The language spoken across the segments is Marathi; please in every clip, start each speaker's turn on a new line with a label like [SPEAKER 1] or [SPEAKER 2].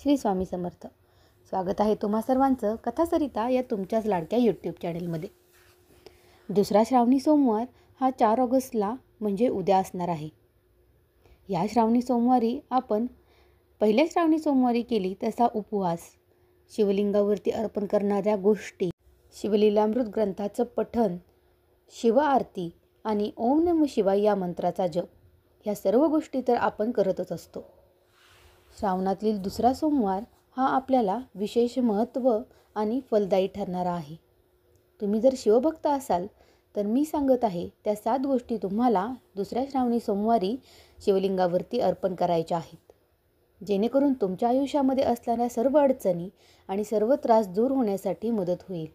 [SPEAKER 1] श्री स्वामी समर्थ. स्वागत आहे तुम्हा सर्वांचं कथासरिता या तुमच्याच लाडक्या यूट्यूब चॅनलमध्ये. दुसरा श्रावणी सोमवार हा 4 ऑगस्टला म्हणजे उद्या असणार आहे. या श्रावणी सोमवारी आपण पहिल्या श्रावणी सोमवारी केली तसा उपवास, शिवलिंगावरती अर्पण करणाऱ्या गोष्टी, शिवलीलामृत ग्रंथाचं पठण, शिव आरती आणि ओम नमः शिवाय या मंत्राचा जप, ह्या सर्व गोष्टी तर आपण करतच असतो. श्रावणातील दुसरा सोमवार हा आपल्याला विशेष महत्त्व आणि फलदायी ठरणारा आहे. तुम्ही जर शिवभक्त असाल तर मी सांगत आहे त्या 7 गोष्टी तुम्हाला दुसऱ्या श्रावणी सोमवारी शिवलिंगावरती अर्पण करायच्या आहेत, जेणेकरून तुमच्या आयुष्यामध्ये असणाऱ्या सर्व अडचणी आणि सर्व त्रास दूर होण्यासाठी मदत होईल.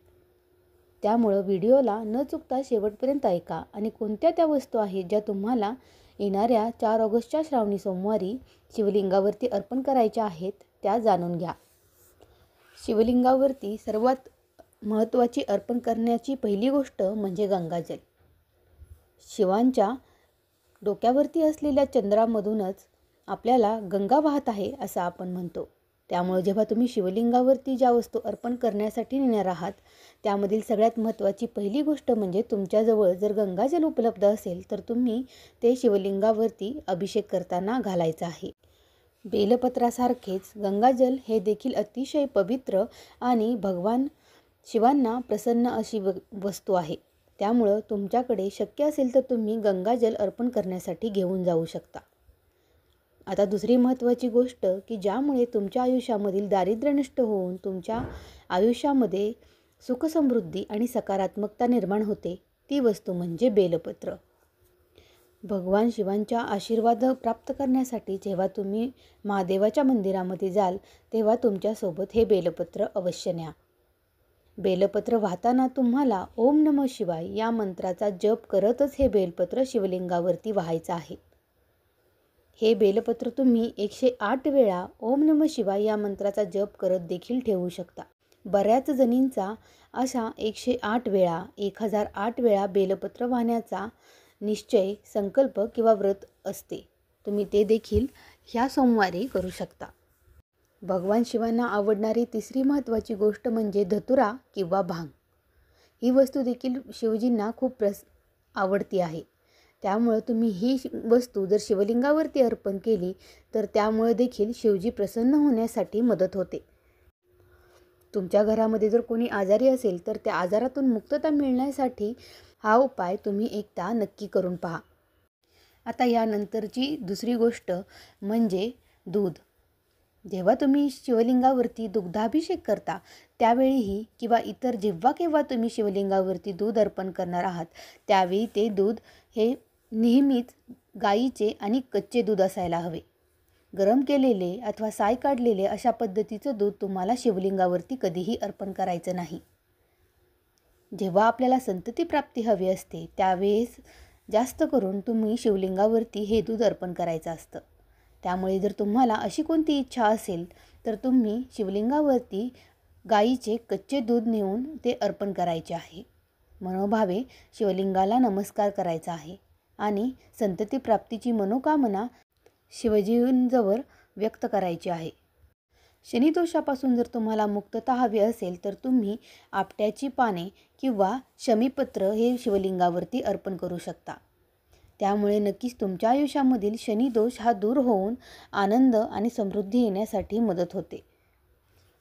[SPEAKER 1] त्यामुळं व्हिडिओला न चुकता शेवटपर्यंत ऐका आणि कोणत्या त्या वस्तू आहेत ज्या तुम्हाला येणाऱ्या 4 ऑगस्टच्या श्रावणी सोमवारी शिवलिंगावरती अर्पण करायच्या आहेत त्या जाणून घ्या. शिवलिंगावरती सर्वात महत्त्वाची अर्पण करण्याची पहिली गोष्ट म्हणजे गंगाजल. शिवांच्या डोक्यावरती असलेल्या चंद्रामधूनच आपल्याला गंगा वाहत आहे असं आपण म्हणतो. त्यामुळे जेव्हा तुम्ही शिवलिंगावरती ज्या वस्तू अर्पण करण्यासाठी नेणार आहात त्यामधील सगळ्यात महत्त्वाची पहिली गोष्ट म्हणजे तुमच्याजवळ जर गंगाजल उपलब्ध असेल तर तुम्ही ते शिवलिंगावरती अभिषेक करताना घालायचं आहे. बेलपत्रासारखेच गंगाजल हे देखील अतिशय पवित्र आणि भगवान शिवांना प्रसन्न अशी वस्तू आहे. त्यामुळं तुमच्याकडे शक्य असेल तर तुम्ही गंगाजल अर्पण करण्यासाठी घेऊन जाऊ शकता. आता दुसरी महत्त्वाची गोष्ट की ज्यामुळे तुमच्या आयुष्यामधील दारिद्र्य नष्ट होऊन तुमच्या आयुष्यामध्ये सुखसमृद्धी आणि सकारात्मकता निर्माण होते, ती वस्तू म्हणजे बेलपत्र. भगवान शिवांच्या आशीर्वाद प्राप्त करण्यासाठी जेव्हा तुम्ही महादेवाच्या मंदिरामध्ये जाल तेव्हा तुमच्यासोबत हे बेलपत्र अवश्य न्या. बेलपत्र वाहताना तुम्हाला ओम नमः शिवाय या मंत्राचा जप करतच हे बेलपत्र शिवलिंगावरती वाहायचं आहे. हे बेलपत्र तुम्ही 108 वेळा ओम नमः शिवाय या मंत्राचा जप करत देखील ठेवू शकता. बऱ्याच जणींचा अशा 108 वेळा 1008 वेळा बेलपत्र वाहण्याचा निश्चय, संकल्प किंवा व्रत असते. तुम्ही ते देखील ह्या सोमवारी करू शकता. भगवान शिवांना आवडणारी तिसरी महत्त्वाची गोष्ट म्हणजे धतुरा किंवा भांग. ही वस्तू देखील शिवजींना खूप आवडती आहे. त्यामुळे तुम्ही ही वस्तू जर शिवलिंगावरती अर्पण केली तर त्यामुळे देखील शिवजी प्रसन्न होण्यासाठी मदत होते. तुमच्या घरामध्ये जर कोणी आजारी असेल तर त्या आजारातून मुक्तता मिळण्यासाठी हा उपाय तुम्ही एकदा नक्की करून पहा. आता यानंतरची दुसरी गोष्ट म्हणजे दूध. जेव्हा तुम्ही शिवलिंगावरती दुग्धाभिषेक करता त्यावेळीही किंवा इतर जेव्हा केव्हा तुम्ही शिवलिंगावरती दूध अर्पण करणार आहात त्यावेळी ते दूध हे नेहमीच गाईचे आणि कच्चे दूध असायला हवे. गरम केलेले अथवा साय काढलेले अशा पद्धतीचं दूध तुम्हाला शिवलिंगावरती कधीही अर्पण करायचं नाही. जेव्हा आपल्याला संतती प्राप्ती हवी असते त्यावेळेस जास्त करून तुम्ही शिवलिंगावरती हे दूध अर्पण करायचं असतं. त्यामुळे जर तुम्हाला अशी कोणती इच्छा असेल तर तुम्ही शिवलिंगावरती गाईचे कच्चे दूध नेऊन ते अर्पण करायचे आहे. मनोभावे शिवलिंगाला नमस्कार करायचा आहे आणि संतती प्राप्तीची मनोकामना शिवजींजवळ व्यक्त करायची आहे. शनिदोषापासून जर तुम्हाला मुक्तता हवी असेल तर तुम्ही आपट्याची पाने किंवा शमीपत्र हे शिवलिंगावरती अर्पण करू शकता. त्यामुळे नक्कीच तुमच्या आयुष्यामधील शनिदोष हा दूर होऊन आनंद आणि समृद्धी येण्यासाठी मदत होते.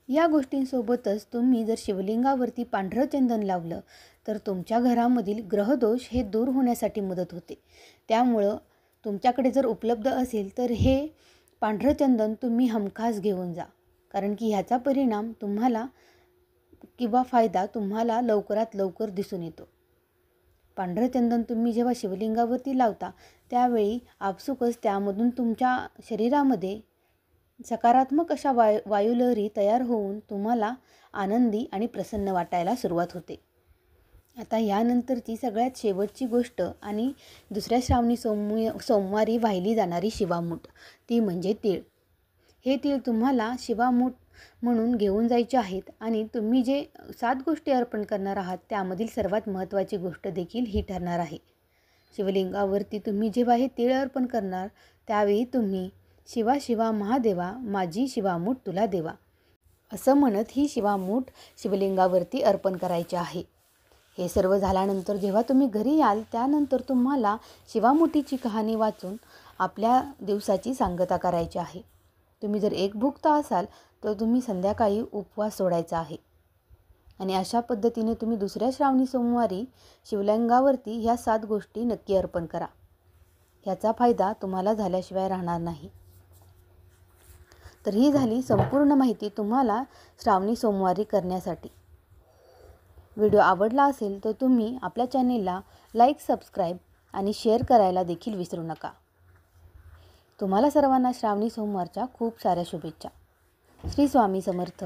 [SPEAKER 1] या गोष्टींसोबतच तुम्ही जर शिवलिंगावरती पांढरं चंदन लावलं तर तुमच्या घरामधील ग्रहदोष हे दूर होण्यासाठी मदत होते. त्यामुळं तुमच्याकडे जर उपलब्ध असेल तर हे पांढरं चंदन तुम्ही हमखास घेऊन जा, कारण की ह्याचा परिणाम तुम्हाला किंवा फायदा तुम्हाला लवकरात लवकर दिसून येतो. पांढरं चंदन तुम्ही जेव्हा शिवलिंगावरती लावता त्यावेळी आपसुकच त्यामधून तुमच्या शरीरामध्ये सकारात्मक अशा वायुलहरी तयार होऊन तुम्हाला आनंदी आणि प्रसन्न वाटायला सुरुवात होते. आता यानंतरची सगळ्यात शेवटची गोष्ट आणि दुसऱ्या श्रावणी सोमवारी वाहिली जाणारी शिवामूठ, ती म्हणजे तीळ. हे तीळ तुम्हाला शिवामूठ म्हणून घेऊन जायचे आहेत आणि तुम्ही जे 7 गोष्टी अर्पण करणार आहात त्यामधील सर्वात महत्त्वाची गोष्ट देखील ही ठरणार आहे. शिवलिंगावरती तुम्ही जेव्हा हे तीळ अर्पण करणार त्यावेळी तुम्ही शिवा शिवा महादेवा माझी शिवामूठ तुला देवा, असं म्हणत ही शिवामूठ शिवलिंगावरती अर्पण करायची आहे. हे सर्व झाल्यानंतर जेव्हा तुम्ही घरी याल त्यानंतर तुम्हाला शिवामुठीची कहाणी वाचून आपल्या दिवसाची सांगता करायची आहे. तुम्ही जर एकभुक्त असाल तर तुम्ही संध्याकाळी उपवास सोडायचा आहे. आणि अशा पद्धतीने तुम्ही दुसऱ्या श्रावणी सोमवारी शिवलिंगावरती ह्या 7 गोष्टी नक्की अर्पण करा. ह्याचा फायदा तुम्हाला झाल्याशिवाय राहणार नाही. तर ही झाली संपूर्ण माहिती तुम्हाला श्रावणी सोमवारी करण्यासाठी. व्हिडिओ आवडला असेल तर तुम्ही आपल्या चॅनेलला लाईक, सबस्क्राईब आणि शेअर करायला देखील विसरू नका. तुम्हाला सर्वांना श्रावणी सोमवारच्या खूप साऱ्या शुभेच्छा. श्री स्वामी समर्थ.